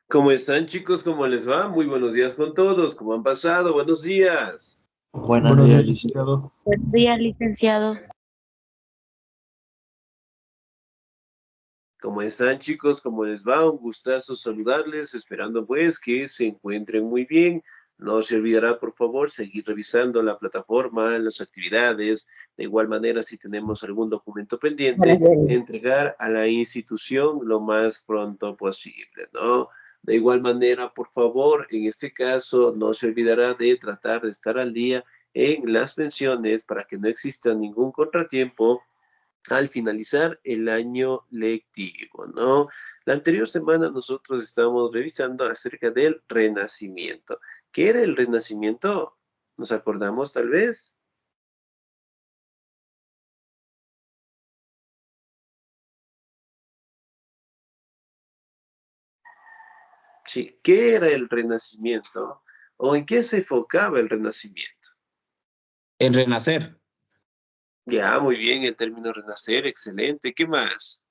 ¿Cómo están, chicos? ¿Cómo les va? Muy buenos días con todos. ¿Cómo han pasado? Buenos días. Buenos Buenos días, días, licenciado. licenciado. Buenos días, licenciado. ¿Cómo están, chicos? ¿Cómo les va? Un gustazo saludarles, esperando pues que se encuentren muy bien. No se olvidará, por favor, seguir revisando la plataforma, las actividades. De igual manera, si tenemos algún documento pendiente, entregar a la institución lo más pronto posible, ¿no? De igual manera, por favor, en este caso, no se olvidará de tratar de estar al día en las pensiones para que no exista ningún contratiempo al finalizar el año lectivo, ¿no? La anterior semana nosotros estamos revisando acerca del Renacimiento. ¿Qué era el Renacimiento? ¿Nos acordamos tal vez? Sí, ¿qué era el Renacimiento? ¿O en qué se enfocaba el Renacimiento? En renacer. Ya, muy bien, el término renacer, excelente. ¿Qué más?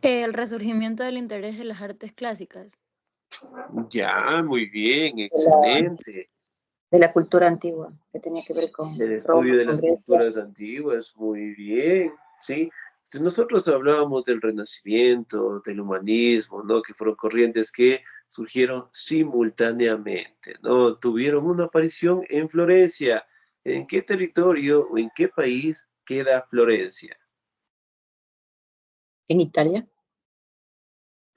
El resurgimiento del interés de las artes clásicas. Ya, muy bien, excelente. De la cultura antigua, que tenía que ver con El Roma, estudio de con las Grecia. culturas antiguas, muy bien, ¿sí? Si nosotros hablábamos del Renacimiento, del humanismo, ¿no? Que fueron corrientes que surgieron simultáneamente, ¿no? Tuvieron una aparición en Florencia. ¿En qué territorio o en qué país queda Florencia? En Italia.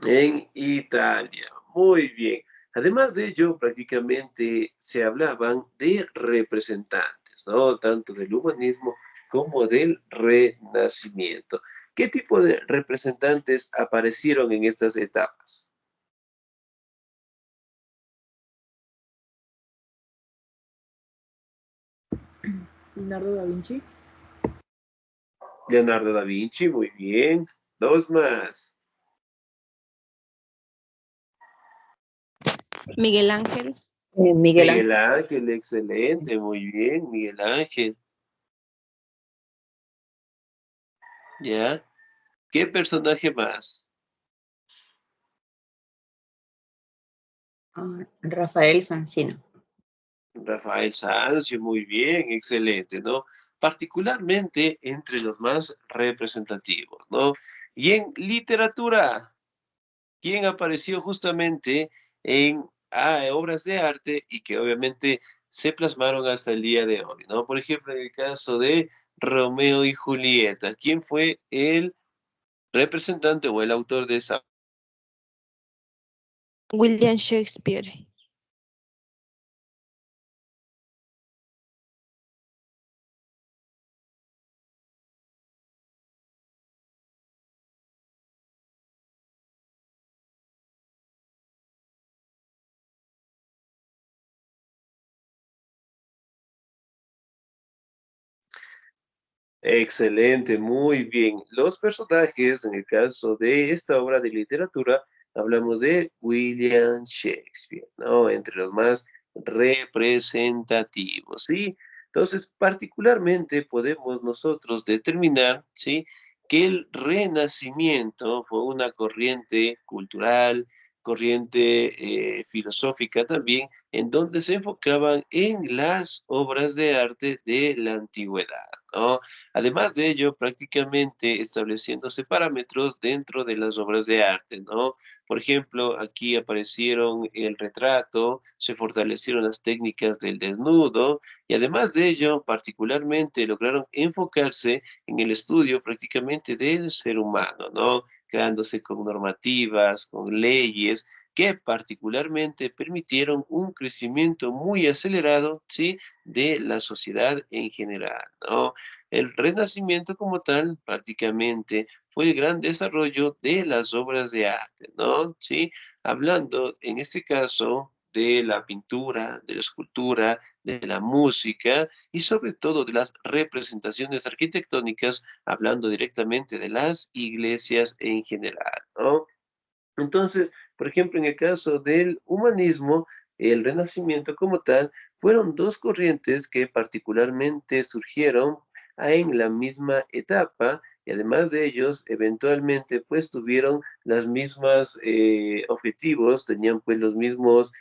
En Italia. Muy bien. Además de ello, prácticamente se hablaban de representantes, ¿no? Tanto del humanismo como del renacimiento. ¿Qué tipo de representantes aparecieron en estas etapas? Leonardo da Vinci. Leonardo da Vinci, muy bien. Dos más. Miguel Ángel. Miguel Miguel Ángel. Ángel, excelente, muy bien, Miguel Ángel. ¿Ya? ¿Qué personaje más? Rafael Sanzino. Rafael Sanzio, muy bien, excelente, ¿no? Particularmente entre los más representativos, ¿no? Y en literatura, ¿quién apareció justamente en obras de arte y que obviamente se plasmaron hasta el día de hoy, ¿no? Por ejemplo, en el caso de Romeo y Julieta, ¿quién fue el representante o el autor de esa? William Shakespeare. Excelente, muy bien. Los personajes, en el caso de esta obra de literatura, hablamos de William Shakespeare, ¿no? Entre los más representativos, ¿sí? Entonces, particularmente podemos nosotros determinar, ¿sí? Que el Renacimiento fue una corriente cultural, corriente filosófica también, en donde se enfocaban en las obras de arte de la antigüedad, ¿no? Además de ello, prácticamente estableciéndose parámetros dentro de las obras de arte, ¿no? Por ejemplo, aquí aparecieron el retrato, se fortalecieron las técnicas del desnudo y además de ello, particularmente lograron enfocarse en el estudio prácticamente del ser humano, ¿no? Creándose con normativas, con leyes que particularmente permitieron un crecimiento muy acelerado, ¿sí? De la sociedad en general, ¿no? El Renacimiento como tal prácticamente fue el gran desarrollo de las obras de arte, ¿no? Sí, hablando en este caso de la pintura, de la escultura, de la música y sobre todo de las representaciones arquitectónicas, hablando directamente de las iglesias en general, ¿no? Entonces, por ejemplo, en el caso del humanismo, el Renacimiento como tal, fueron dos corrientes que particularmente surgieron en la misma etapa, y además de ellos, eventualmente, pues, tuvieron las mismas objetivos, tenían, pues, los mismos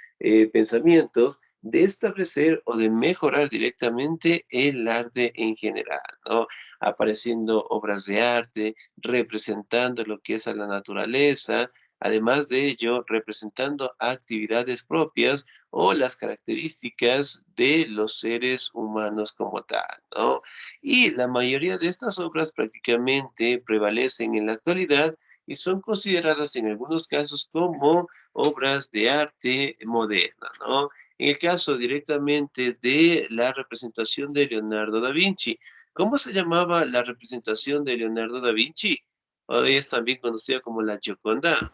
pensamientos de establecer o de mejorar directamente el arte en general, ¿no? Apareciendo obras de arte, representando lo que es a la naturaleza, además de ello, representando actividades propias o las características de los seres humanos como tal, ¿no? Y la mayoría de estas obras prácticamente prevalecen en la actualidad y son consideradas en algunos casos como obras de arte moderna, ¿no? En el caso directamente de la representación de Leonardo da Vinci, ¿cómo se llamaba la representación de Leonardo da Vinci? Hoy es también conocida como la Gioconda.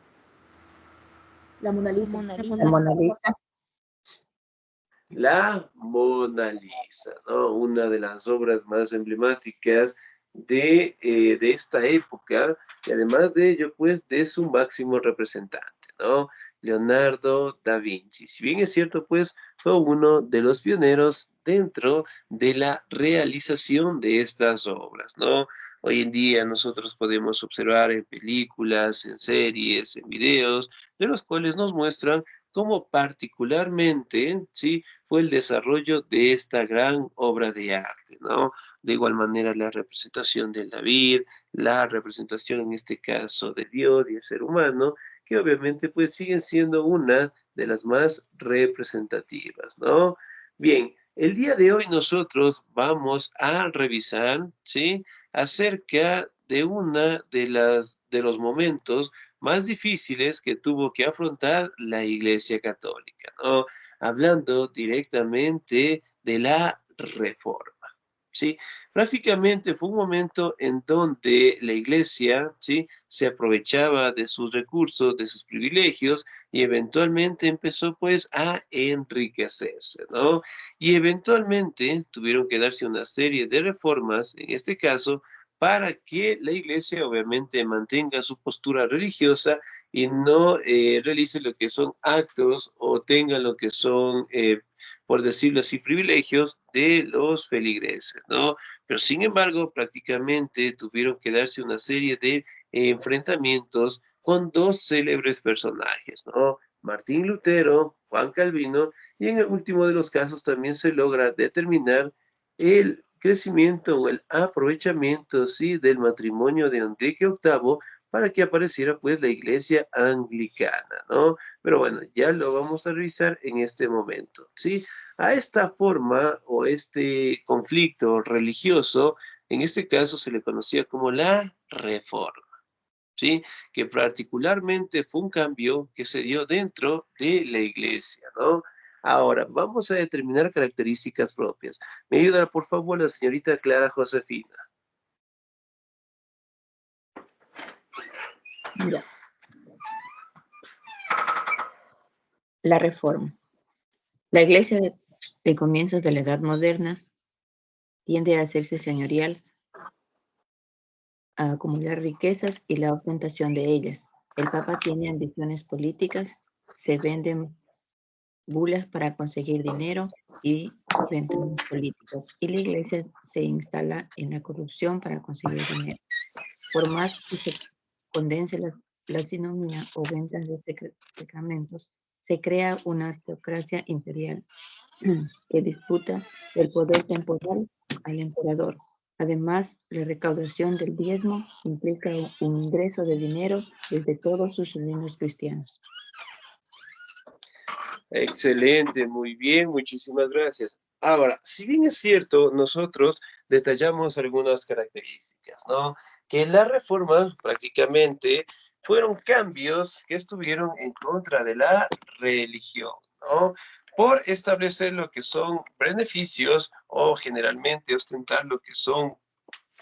La Mona Lisa. Mona La Lisa. Mona Lisa. La Mona Lisa, ¿no? Una de las obras más emblemáticas de esta época, y además de ello, pues, de su máximo representante, ¿no? Leonardo da Vinci. Si bien es cierto, pues, fue uno de los pioneros dentro de la realización de estas obras, ¿no? Hoy en día nosotros podemos observar en películas, en series, en videos, de los cuales nos muestran cómo particularmente, ¿sí? Fue el desarrollo de esta gran obra de arte, ¿no? De igual manera la representación del David, la representación en este caso de Dios y el ser humano, que obviamente pues siguen siendo una de las más representativas, ¿no? Bien, el día de hoy nosotros vamos a revisar, ¿sí? Acerca de una de los momentos más difíciles que tuvo que afrontar la Iglesia Católica, ¿no? Hablando directamente de la Reforma. ¿Sí? Prácticamente fue un momento en donde la iglesia, ¿sí? Se aprovechaba de sus recursos, de sus privilegios y eventualmente empezó pues a enriquecerse, ¿no? Y eventualmente tuvieron que darse una serie de reformas, en este caso, para que la iglesia obviamente mantenga su postura religiosa y no realice lo que son actos o tenga lo que son por decirlo así, privilegios de los feligreses, ¿no? Pero sin embargo, prácticamente tuvieron que darse una serie de enfrentamientos con dos célebres personajes, ¿no? Martín Lutero, Juan Calvino, y en el último de los casos también se logra determinar el crecimiento o el aprovechamiento, sí, del matrimonio de Enrique VIII para que apareciera pues la iglesia anglicana, ¿no? Pero bueno, ya lo vamos a revisar en este momento, ¿sí? A esta forma o este conflicto religioso, en este caso se le conocía como la Reforma, ¿sí? Que particularmente fue un cambio que se dio dentro de la iglesia, ¿no? Ahora, vamos a determinar características propias. ¿Me ayuda, por favor, la señorita Clara Josefina? Ya. La Reforma. La Iglesia de comienzos de la Edad Moderna tiende a hacerse señorial, a acumular riquezas y la ostentación de ellas. El Papa tiene ambiciones políticas, se venden bulas para conseguir dinero y ventanas políticas, y la Iglesia se instala en la corrupción para conseguir dinero. Por más que se condense la sinomía o ventas de sacramentos, se crea una teocracia imperial que disputa el poder temporal al emperador. Además, la recaudación del diezmo implica un ingreso de dinero desde todos sus reinos cristianos. Excelente, muy bien, muchísimas gracias. Ahora, si bien es cierto, nosotros detallamos algunas características, ¿no? Que la reforma prácticamente fueron cambios que estuvieron en contra de la religión, ¿no? Por establecer lo que son beneficios o generalmente ostentar lo que son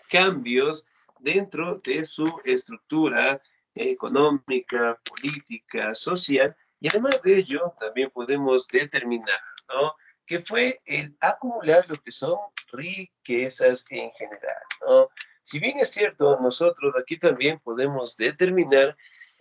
cambios dentro de su estructura económica, política, social, y además de ello también podemos determinar, ¿no? Que fue el acumular lo que son riquezas en general, ¿no? Si bien es cierto, nosotros aquí también podemos determinar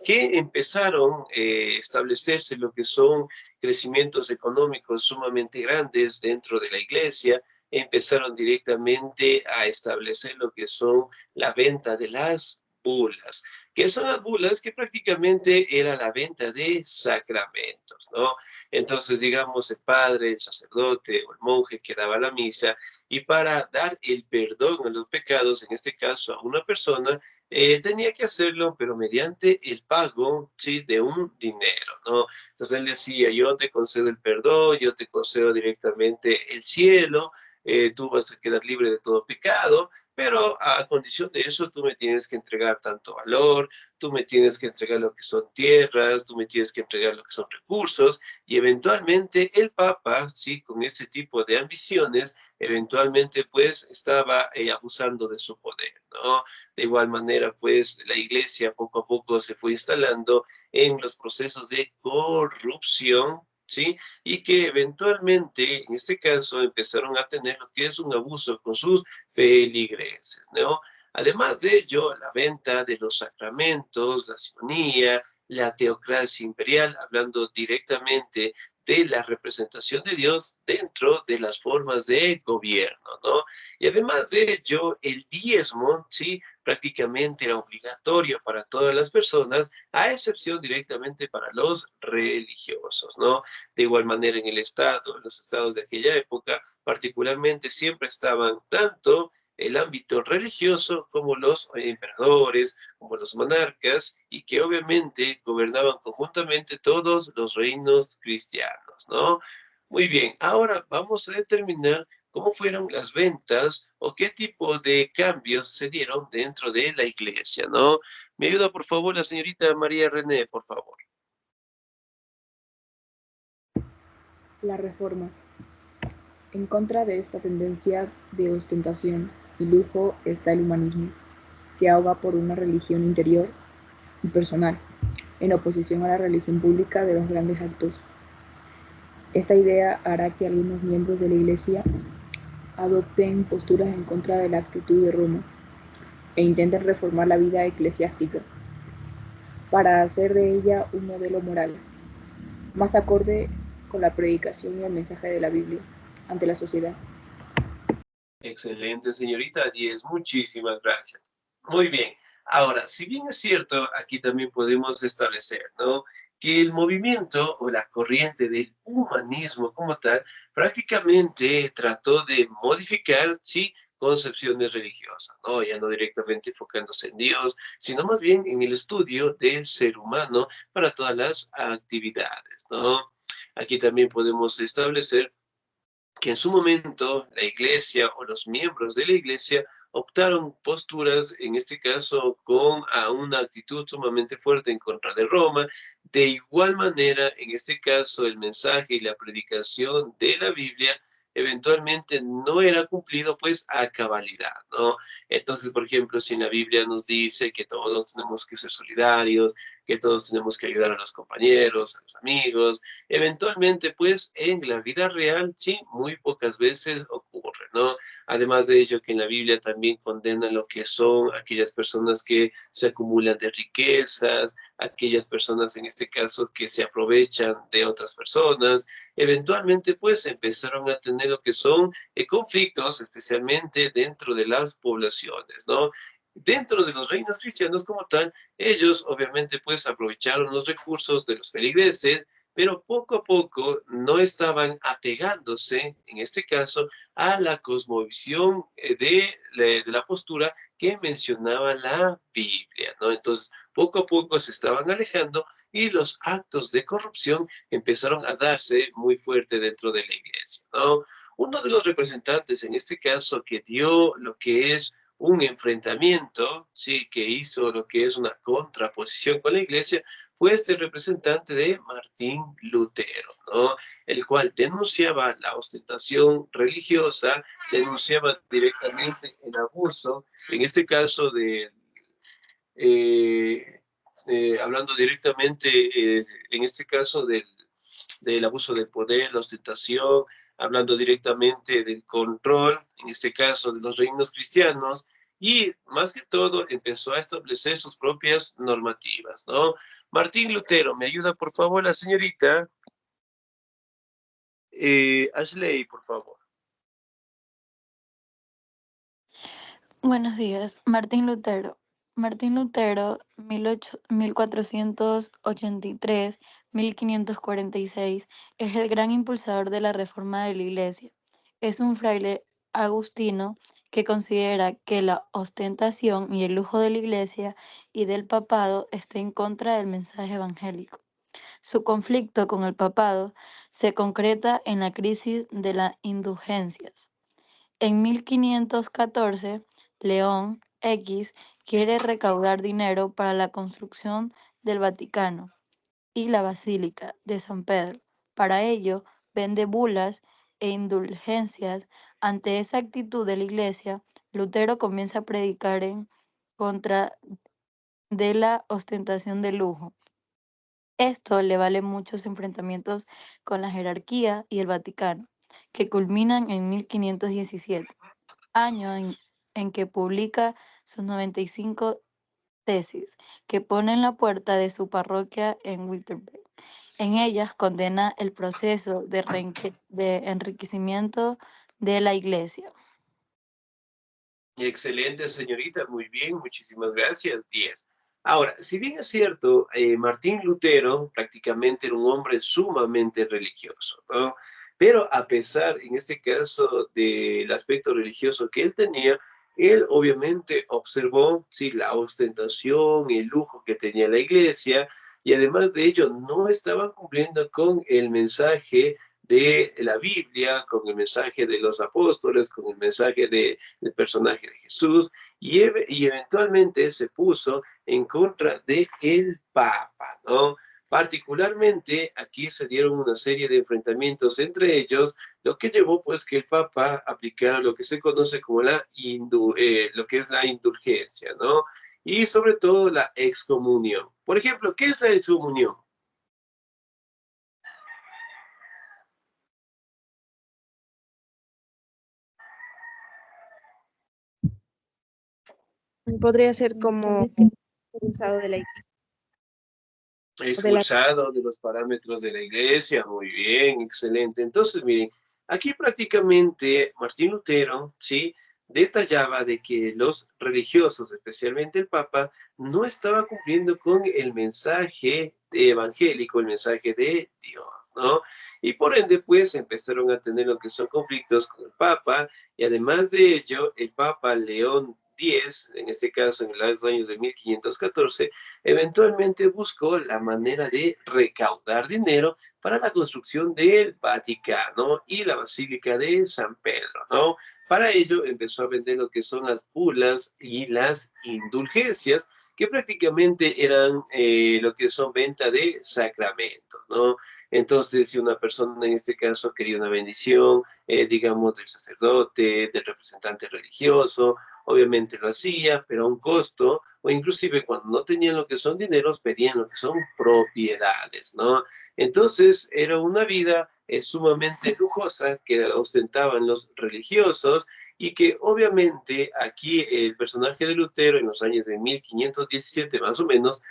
que empezaron a establecerse lo que son crecimientos económicos sumamente grandes dentro de la iglesia, empezaron directamente a establecer lo que son la venta de las bulas. ¿Qué son las bulas? Que prácticamente era la venta de sacramentos, ¿no? Entonces, digamos, el padre, el sacerdote o el monje que daba la misa, y para dar el perdón a los pecados, en este caso a una persona, tenía que hacerlo, pero mediante el pago, ¿sí?, de un dinero, ¿no? Entonces él decía, yo te concedo el perdón, yo te concedo directamente el cielo, tú vas a quedar libre de todo pecado, pero a condición de eso tú me tienes que entregar tanto valor, tú me tienes que entregar lo que son tierras, tú me tienes que entregar lo que son recursos, y eventualmente el Papa, ¿sí?, con este tipo de ambiciones, eventualmente pues estaba abusando de su poder, ¿no? De igual manera pues la iglesia poco a poco se fue instalando en los procesos de corrupción, ¿sí? Y que eventualmente, en este caso, empezaron a tener lo que es un abuso con sus feligreses, ¿no? Además de ello, la venta de los sacramentos, la simonía, la teocracia imperial, hablando directamente de la representación de Dios dentro de las formas de gobierno, ¿no? Y además de ello, el diezmo, ¿sí?, prácticamente era obligatorio para todas las personas, a excepción directamente para los religiosos, ¿no? De igual manera en el Estado, en los estados de aquella época, particularmente siempre estaban tanto el ámbito religioso como los emperadores, como los monarcas, y que obviamente gobernaban conjuntamente todos los reinos cristianos, ¿no? Muy bien, ahora vamos a determinar cómo fueron las ventas o qué tipo de cambios se dieron dentro de la iglesia, ¿no? Me ayuda, por favor, la señorita María René, por favor. La Reforma. En contra de esta tendencia de ostentación y lujo está el humanismo, que aboga por una religión interior y personal, en oposición a la religión pública de los grandes actos. Esta idea hará que algunos miembros de la Iglesia adopten posturas en contra de la actitud de Roma e intenten reformar la vida eclesiástica para hacer de ella un modelo moral, más acorde con la predicación y el mensaje de la Biblia ante la sociedad. Excelente, señorita 10, muchísimas gracias. Muy bien. Ahora, si bien es cierto, aquí también podemos establecer, ¿no?, que el movimiento o la corriente del humanismo como tal prácticamente trató de modificar, sí, concepciones religiosas, ¿no? Ya no directamente enfocándose en Dios, sino más bien en el estudio del ser humano para todas las actividades, ¿no? Aquí también podemos establecer que en su momento la iglesia o los miembros de la iglesia optaron posturas, en este caso con una actitud sumamente fuerte en contra de Roma. De igual manera, en este caso, el mensaje y la predicación de la Biblia eventualmente no era cumplido pues a cabalidad, ¿no? Entonces, por ejemplo, si en la Biblia nos dice que todos tenemos que ser solidarios, que todos tenemos que ayudar a los compañeros, a los amigos, eventualmente, pues, en la vida real, sí, muy pocas veces ocurre, ¿no? Además de ello, que en la Biblia también condena lo que son aquellas personas que se acumulan de riquezas, aquellas personas, en este caso, que se aprovechan de otras personas. Eventualmente, pues, empezaron a tener lo que son conflictos, especialmente dentro de las poblaciones, ¿no? Dentro de los reinos cristianos como tal, ellos obviamente pues aprovecharon los recursos de los feligreses, pero poco a poco no estaban apegándose, en este caso, a la cosmovisión de la postura que mencionaba la Biblia, ¿no? Entonces, poco a poco se estaban alejando y los actos de corrupción empezaron a darse muy fuerte dentro de la iglesia, ¿no? Uno de los representantes, en este caso, que dio lo que es un enfrentamiento, sí, que hizo lo que es una contraposición con la iglesia, fue este representante de Martín Lutero, ¿no? El cual denunciaba la ostentación religiosa, denunciaba directamente el abuso, en este caso eh, hablando directamente, en este caso del abuso del poder, la ostentación, hablando directamente del control, en este caso de los reinos cristianos, y más que todo empezó a establecer sus propias normativas, ¿no? Martín Lutero, ¿me ayuda por favor la señorita? Ashley, por favor. Buenos días. Martín Lutero. Martín Lutero, 1483-1546, es el gran impulsador de la reforma de la Iglesia. Es un fraile agustino que considera que la ostentación y el lujo de la Iglesia y del papado está en contra del mensaje evangélico. Su conflicto con el papado se concreta en la crisis de las indulgencias. En 1514, León X quiere recaudar dinero para la construcción del Vaticano y la Basílica de San Pedro. Para ello, vende bulas e indulgencias. Ante esa actitud de la Iglesia, Lutero comienza a predicar en contra de la ostentación de lujo. Esto le vale muchos enfrentamientos con la jerarquía y el Vaticano, que culminan en 1517, año en que publica sus 95 tesis, que pone en la puerta de su parroquia en Wittenberg. En ellas condena el proceso de enriquecimiento de la Iglesia. Excelente, señorita, muy bien, muchísimas gracias, 10. Ahora, si bien es cierto, Martín Lutero prácticamente era un hombre sumamente religioso, ¿no? Pero a pesar, en este caso, del aspecto religioso que él tenía, él obviamente observó, sí, la ostentación, el lujo que tenía la iglesia, y además de ello, no estaban cumpliendo con el mensaje de la Biblia, con el mensaje de los apóstoles, con el mensaje del personaje de Jesús, y eventualmente se puso en contra de el Papa, ¿no? Particularmente aquí se dieron una serie de enfrentamientos entre ellos, lo que llevó pues que el Papa aplicara lo que se conoce como lo que es la indulgencia, ¿no? Y sobre todo la excomunión. Por ejemplo, ¿qué es la excomunión? Podría ser como expulsado de la iglesia. Expulsado de los parámetros de la iglesia, muy bien, excelente. Entonces, miren, aquí prácticamente Martín Lutero, ¿sí? Detallaba de que los religiosos, especialmente el Papa, no estaba cumpliendo con el mensaje evangélico, el mensaje de Dios, ¿no? Y por ende, pues, empezaron a tener lo que son conflictos con el Papa, y además de ello, el Papa León X, en este caso en los años de 1514, eventualmente buscó la manera de recaudar dinero para la construcción del Vaticano y la Basílica de San Pedro, ¿no? Para ello empezó a vender lo que son las bulas y las indulgencias, que prácticamente eran lo que son venta de sacramentos, ¿no? Entonces, si una persona en este caso quería una bendición, digamos, del sacerdote, del representante religioso, obviamente lo hacía, pero a un costo, o inclusive cuando no tenían lo que son dineros, pedían lo que son propiedades, ¿no? Entonces, era una vida sumamente lujosa que ostentaban los religiosos y que obviamente aquí el personaje de Lutero en los años de 1517 más o menos,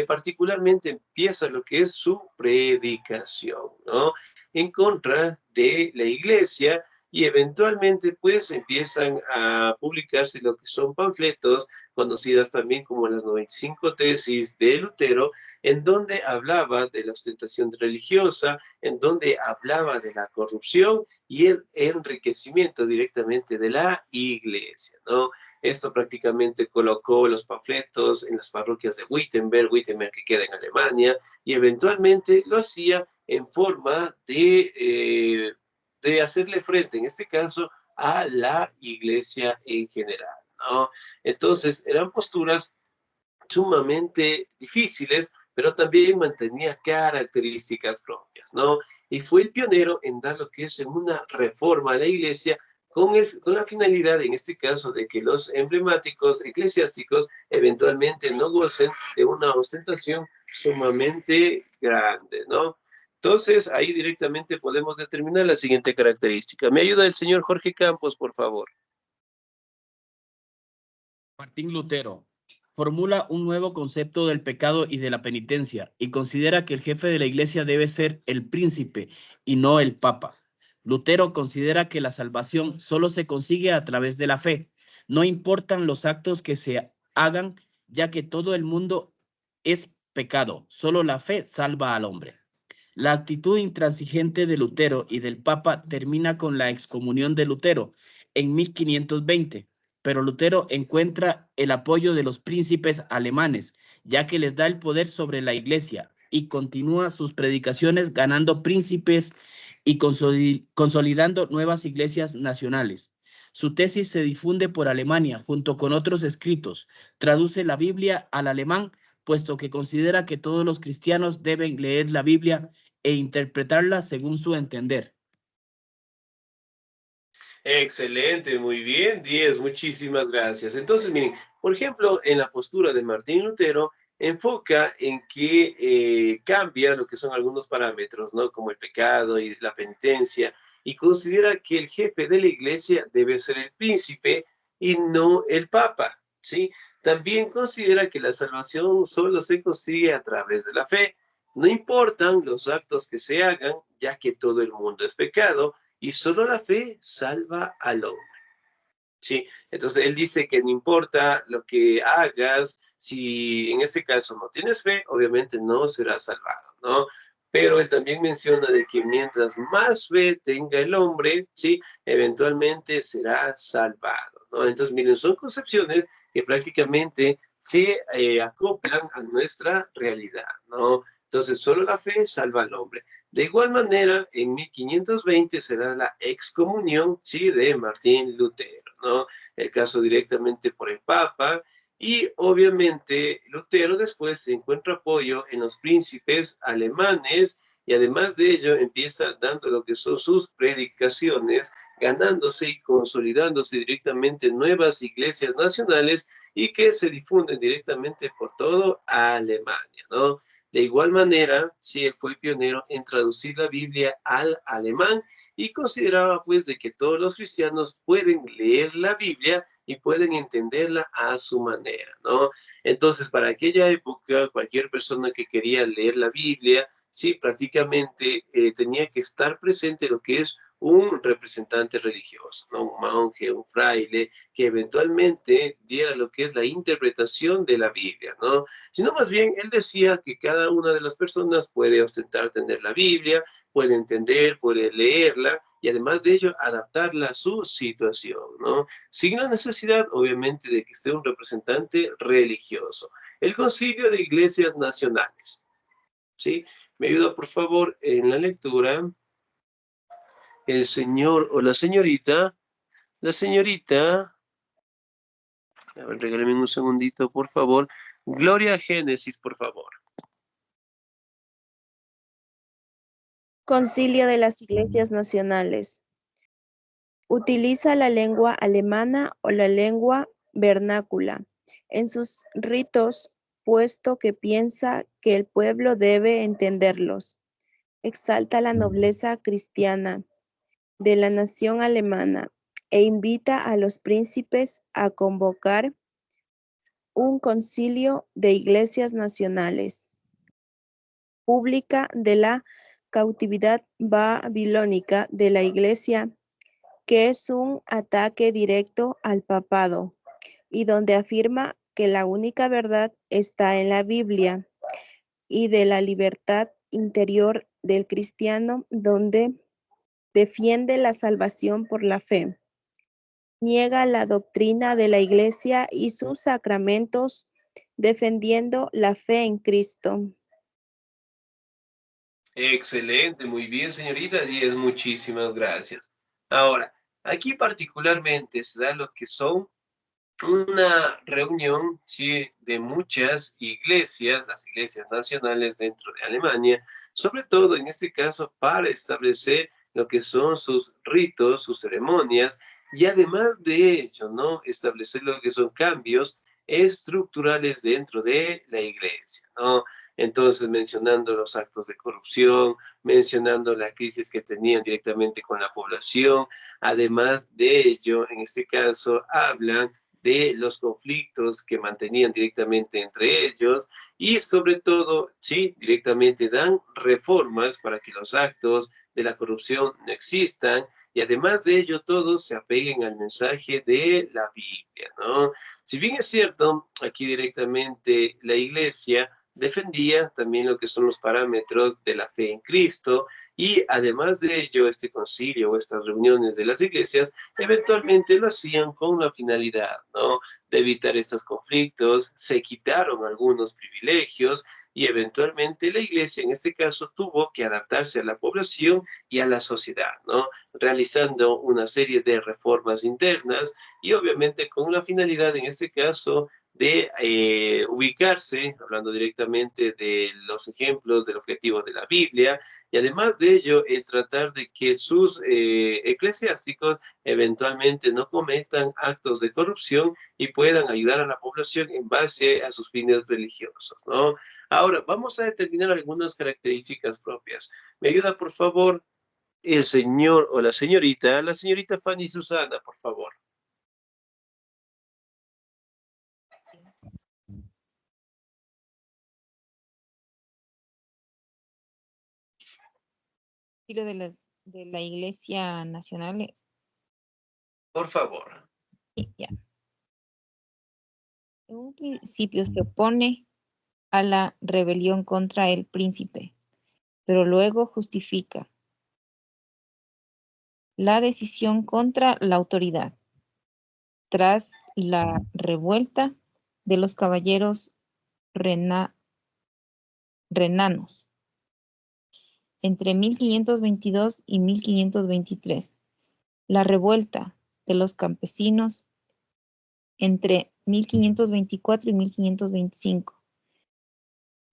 particularmente empieza lo que es su predicación, ¿no? En contra de la iglesia y eventualmente pues empiezan a publicarse lo que son panfletos, conocidas también como las 95 tesis de Lutero, en donde hablaba de la ostentación religiosa, en donde hablaba de la corrupción y el enriquecimiento directamente de la iglesia, ¿no? Esto prácticamente colocó los panfletos en las parroquias de Wittenberg que queda en Alemania, y eventualmente lo hacía en forma de hacerle frente, en este caso, a la iglesia en general, ¿no? Entonces, eran posturas sumamente difíciles, pero también mantenía características propias, ¿no? Y fue el pionero en dar lo que es una reforma a la iglesia con la finalidad, en este caso, de que los emblemáticos eclesiásticos eventualmente no gocen de una ostentación sumamente grande, ¿no? Entonces, ahí directamente podemos determinar la siguiente característica. ¿Me ayuda el señor Jorge Campos, por favor? Martín Lutero formula un nuevo concepto del pecado y de la penitencia y considera que el jefe de la iglesia debe ser el príncipe y no el papa. Lutero considera que la salvación solo se consigue a través de la fe. No importan los actos que se hagan, ya que todo el mundo es pecado. Solo la fe salva al hombre. La actitud intransigente de Lutero y del Papa termina con la excomunión de Lutero en 1520, pero Lutero encuentra el apoyo de los príncipes alemanes, ya que les da el poder sobre la Iglesia, y continúa sus predicaciones ganando príncipes y consolidando nuevas iglesias nacionales. Su tesis se difunde por Alemania junto con otros escritos. Traduce la Biblia al alemán, puesto que considera que todos los cristianos deben leer la Biblia e interpretarla según su entender. Excelente, muy bien, 10, muchísimas gracias. Entonces, miren, por ejemplo, en la postura de Martín Lutero, enfoca en que cambia lo que son algunos parámetros, ¿no? Como el pecado y la penitencia, y considera que el jefe de la iglesia debe ser el príncipe y no el papa, ¿sí? También considera que la salvación solo se consigue a través de la fe. No importan los actos que se hagan, ya que todo el mundo es pecado, y solo la fe salva al hombre. ¿Sí? Entonces él dice que no importa lo que hagas, si en este caso no tienes fe, obviamente no serás salvado, ¿no? Pero él también menciona de que mientras más fe tenga el hombre, ¿sí? Eventualmente será salvado, ¿no? Entonces, miren, son concepciones que prácticamente se acoplan a nuestra realidad, ¿no? Entonces, solo la fe salva al hombre. De igual manera, en 1520 será la excomunión, ¿sí? De Martín Lutero, ¿no? El caso directamente por el Papa, y obviamente Lutero después encuentra apoyo en los príncipes alemanes, y además de ello empieza dando lo que son sus predicaciones, ganándose y consolidándose directamente nuevas iglesias nacionales y que se difunden directamente por todo Alemania, ¿no? De igual manera, sí, fue pionero en traducir la Biblia al alemán y consideraba pues de que todos los cristianos pueden leer la Biblia y pueden entenderla a su manera, ¿no? Entonces, para aquella época, cualquier persona que quería leer la Biblia, sí, prácticamente tenía que estar presente lo que es un representante religioso, ¿no? Un monje, un fraile, que eventualmente diera lo que es la interpretación de la Biblia, ¿no? Sino más bien él decía que cada una de las personas puede ostentar tener la Biblia, puede entender, puede leerla, y además de ello adaptarla a su situación, ¿no? Sin la necesidad, obviamente, de que esté un representante religioso. El Concilio de Iglesias Nacionales, ¿sí? Me ayuda, por favor, en la lectura. El señor o la señorita, a ver, regálame un segundito, por favor. Gloria Génesis, por favor. Concilio de las Iglesias Nacionales. Utiliza la lengua alemana o la lengua vernácula en sus ritos, puesto que piensa que el pueblo debe entenderlos. Exalta la nobleza cristiana de la nación alemana e invita a los príncipes a convocar un concilio de iglesias nacionales. Pública de la cautividad babilónica de la iglesia, que es un ataque directo al papado, y donde afirma que la única verdad está en la Biblia, y de la libertad interior del cristiano, donde defiende la salvación por la fe. Niega la doctrina de la Iglesia y sus sacramentos, defendiendo la fe en Cristo. Excelente, muy bien, señorita 10, muchísimas gracias. Ahora, aquí particularmente se da lo que son una reunión, ¿sí? De muchas iglesias, las iglesias nacionales dentro de Alemania, sobre todo en este caso para establecer lo que son sus ritos, sus ceremonias, y además de ello, ¿no? Establecer lo que son cambios estructurales dentro de la iglesia, ¿no? Entonces, mencionando los actos de corrupción, mencionando la crisis que tenían directamente con la población, además de ello, en este caso, hablan de los conflictos que mantenían directamente entre ellos y sobre todo, sí, directamente dan reformas para que los actos de la corrupción no existan y además de ello todos se apeguen al mensaje de la Biblia, ¿no? Si bien es cierto, aquí directamente la Iglesia defendía también lo que son los parámetros de la fe en Cristo, y además de ello, este concilio o estas reuniones de las iglesias eventualmente lo hacían con la finalidad, ¿no?, de evitar estos conflictos. Se quitaron algunos privilegios y eventualmente la iglesia en este caso tuvo que adaptarse a la población y a la sociedad, ¿no?, realizando una serie de reformas internas y obviamente con la finalidad en este caso de ubicarse, hablando directamente de los ejemplos del objetivo de la Biblia, y además de ello, el tratar de que sus eclesiásticos eventualmente no cometan actos de corrupción y puedan ayudar a la población en base a sus fines religiosos, ¿no? Ahora, vamos a determinar algunas características propias. ¿Me ayuda, por favor, el señor o la señorita Fanny Susana, por favor? Estilo de la Iglesia Nacional Por favor. ya. En un principio se opone a la rebelión contra el príncipe, pero luego justifica la decisión contra la autoridad. Tras la revuelta de los caballeros renanos entre 1522 y 1523, la revuelta de los campesinos entre 1524 y 1525,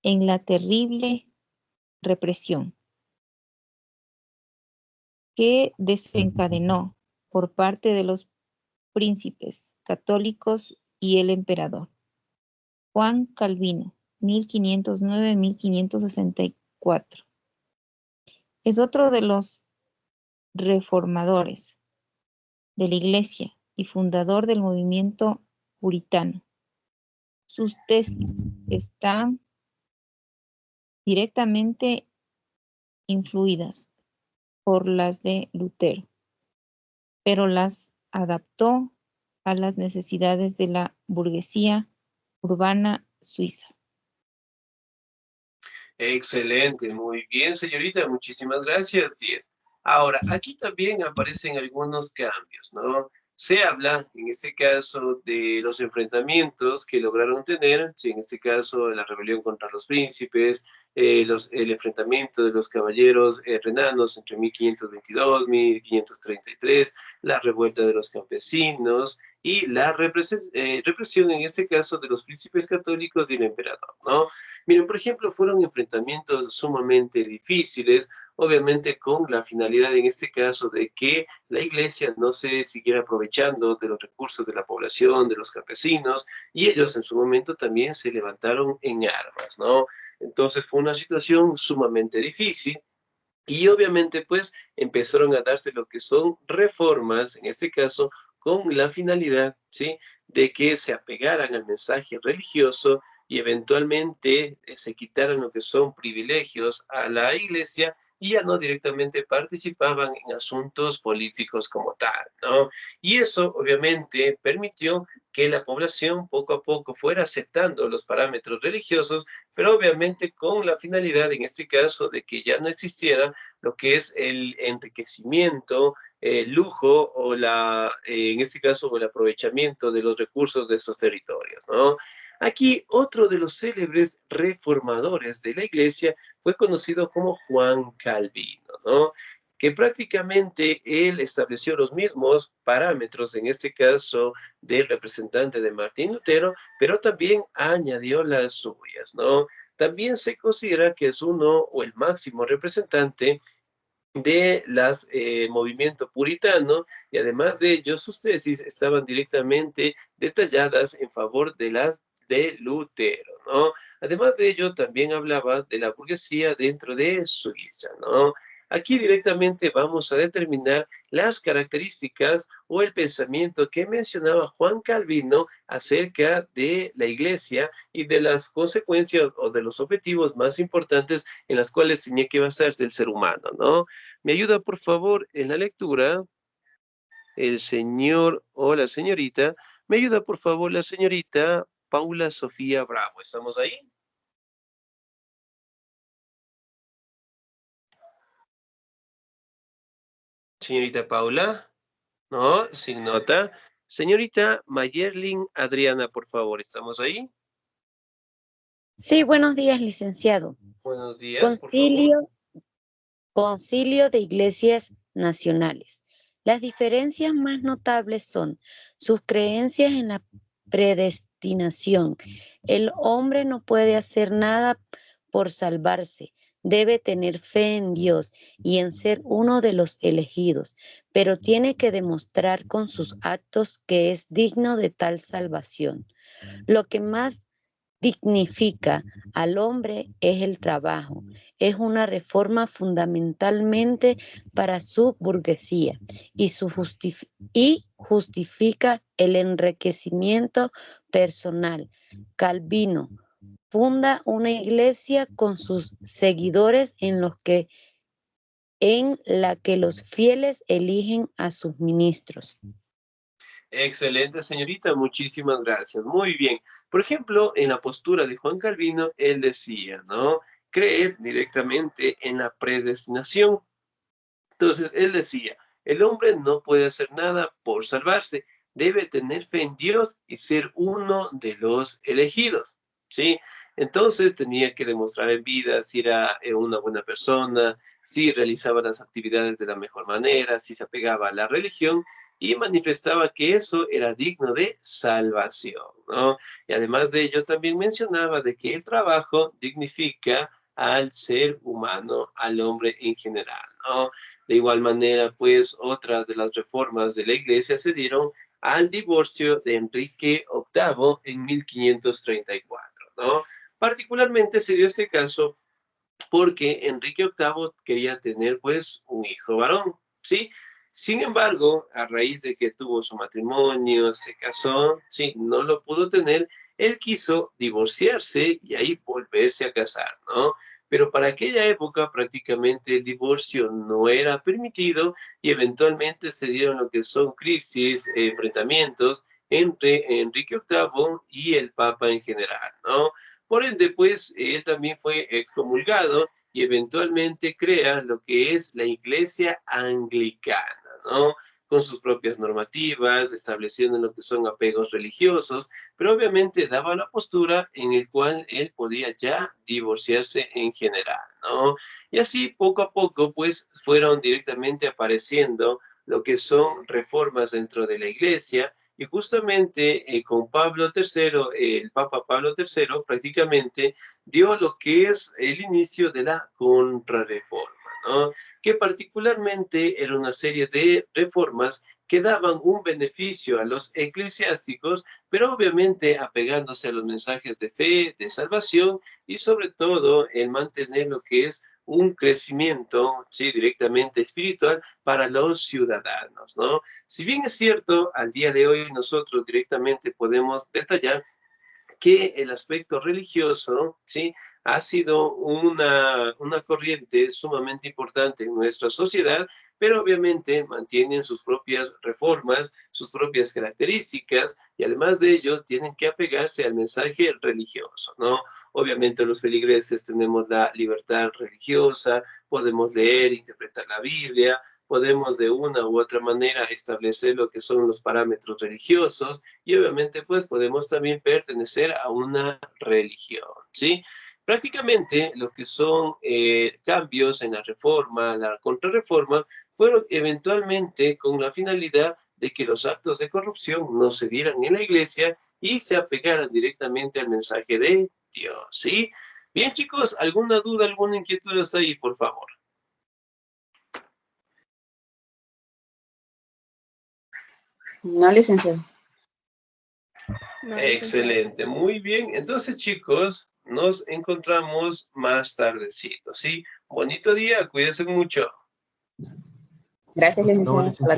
en la terrible represión que desencadenó por parte de los príncipes católicos y el emperador Juan Calvino, 1509-1564. Es otro de los reformadores de la Iglesia y fundador del movimiento puritano. Sus tesis están directamente influidas por las de Lutero, pero las adaptó a las necesidades de la burguesía urbana suiza. Excelente, muy bien, señorita, muchísimas gracias, 10. Ahora, aquí también aparecen algunos cambios, ¿no? Se habla, en este caso, de los enfrentamientos que lograron tener, sí, en este caso, la rebelión contra los príncipes, el enfrentamiento de los caballeros renanos entre 1522 y 1533, la revuelta de los campesinos y la represión, en este caso, de los príncipes católicos y el emperador, ¿no? Miren, por ejemplo, fueron enfrentamientos sumamente difíciles, obviamente con la finalidad en este caso de que la iglesia no se siguiera aprovechando de los recursos de la población, de los campesinos, y ellos en su momento también se levantaron en armas, ¿no? Entonces fue una situación sumamente difícil. Y obviamente, pues, empezaron a darse lo que son reformas, en este caso, con la finalidad, ¿sí?, de que se apegaran al mensaje religioso y eventualmente se quitaran lo que son privilegios a la iglesia y ya no directamente participaban en asuntos políticos como tal, ¿no? Y eso, obviamente, permitió que la población poco a poco fuera aceptando los parámetros religiosos, pero obviamente con la finalidad, en este caso, de que ya no existiera lo que es el enriquecimiento, el lujo o en este caso, el aprovechamiento de los recursos de estos territorios, ¿no? Aquí otro de los célebres reformadores de la iglesia fue conocido como Juan Calvino, ¿no?, que prácticamente él estableció los mismos parámetros, en este caso del representante de Martín Lutero, pero también añadió las suyas, ¿no? También se considera que es uno o el máximo representante de las movimiento puritano, y además de ello sus tesis estaban directamente detalladas en favor de las de Lutero, ¿no? Además de ello también hablaba de la burguesía dentro de Suiza, ¿no? Aquí directamente vamos a determinar las características o el pensamiento que mencionaba Juan Calvino acerca de la iglesia y de las consecuencias o de los objetivos más importantes en las cuales tenía que basarse el ser humano, ¿no? Me ayuda, por favor, en la lectura el señor o la señorita. Me ayuda, por favor, la señorita Paula Sofía Bravo. ¿Estamos ahí? Señorita Paula. No, sin nota. Señorita Mayerlin Adriana, por favor, ¿estamos ahí? Sí, buenos días, licenciado. Buenos días, por favor. Concilio de Iglesias Nacionales. Las diferencias más notables son sus creencias en la predestinación. El hombre no puede hacer nada por salvarse. Debe tener fe en Dios y en ser uno de los elegidos, pero tiene que demostrar con sus actos que es digno de tal salvación. Lo que más dignifica al hombre es el trabajo. Es una reforma fundamentalmente para su burguesía y justifica el enriquecimiento personal. Calvino funda una iglesia con sus seguidores en la que los fieles eligen a sus ministros. Excelente, señorita, muchísimas gracias. Muy bien. Por ejemplo, en la postura de Juan Calvino, él decía, ¿no? Creer directamente en la predestinación. Entonces, él decía, el hombre no puede hacer nada por salvarse, debe tener fe en Dios y ser uno de los elegidos, ¿sí? Entonces tenía que demostrar en vida si era una buena persona, si realizaba las actividades de la mejor manera, si se apegaba a la religión y manifestaba que eso era digno de salvación, ¿no? Y además de ello también mencionaba de que el trabajo dignifica al ser humano, al hombre en general, ¿no? De igual manera, pues, otras de las reformas de la iglesia se dieron al divorcio de Enrique VIII en 1534, ¿no? Particularmente se dio este caso porque Enrique VIII quería tener, pues, un hijo varón, ¿sí? Sin embargo, a raíz de que tuvo su matrimonio, se casó, sí, no lo pudo tener, él quiso divorciarse y ahí volverse a casar, ¿no? Pero para aquella época prácticamente el divorcio no era permitido y eventualmente se dieron lo que son crisis, enfrentamientos entre Enrique VIII y el Papa en general, ¿no? Por ende, pues, él también fue excomulgado y eventualmente crea lo que es la Iglesia Anglicana, ¿no? Con sus propias normativas, estableciendo lo que son apegos religiosos, pero obviamente daba la postura en el cual él podía ya divorciarse en general, ¿no? Y así poco a poco, pues, fueron directamente apareciendo lo que son reformas dentro de la Iglesia, y justamente con Pablo III, el Papa Pablo III prácticamente dio lo que es el inicio de la contrarreforma, ¿no? Que particularmente era una serie de reformas que daban un beneficio a los eclesiásticos, pero obviamente apegándose a los mensajes de fe, de salvación y sobre todo el mantener lo que es un crecimiento, sí, directamente espiritual para los ciudadanos, ¿no? Si bien es cierto, al día de hoy nosotros directamente podemos detallar que el aspecto religioso, ¿sí? Ha sido una corriente sumamente importante en nuestra sociedad, pero obviamente mantienen sus propias reformas, sus propias características, y además de ello tienen que apegarse al mensaje religioso, ¿no? Obviamente los feligreses tenemos la libertad religiosa, podemos leer, interpretar la Biblia, podemos de una u otra manera establecer lo que son los parámetros religiosos y obviamente pues podemos también pertenecer a una religión, ¿sí? Prácticamente lo que son cambios en la reforma, la contrarreforma, fueron eventualmente con la finalidad de que los actos de corrupción no se dieran en la iglesia y se apegaran directamente al mensaje de Dios, ¿sí? Bien, chicos, ¿alguna duda, alguna inquietud hasta ahí, por favor? No, licenciado. No, licenciada. Excelente, muy bien. Entonces, chicos, nos encontramos más tardecito, ¿sí? Bonito día, cuídense mucho. Gracias, licenciada. No, licenciado.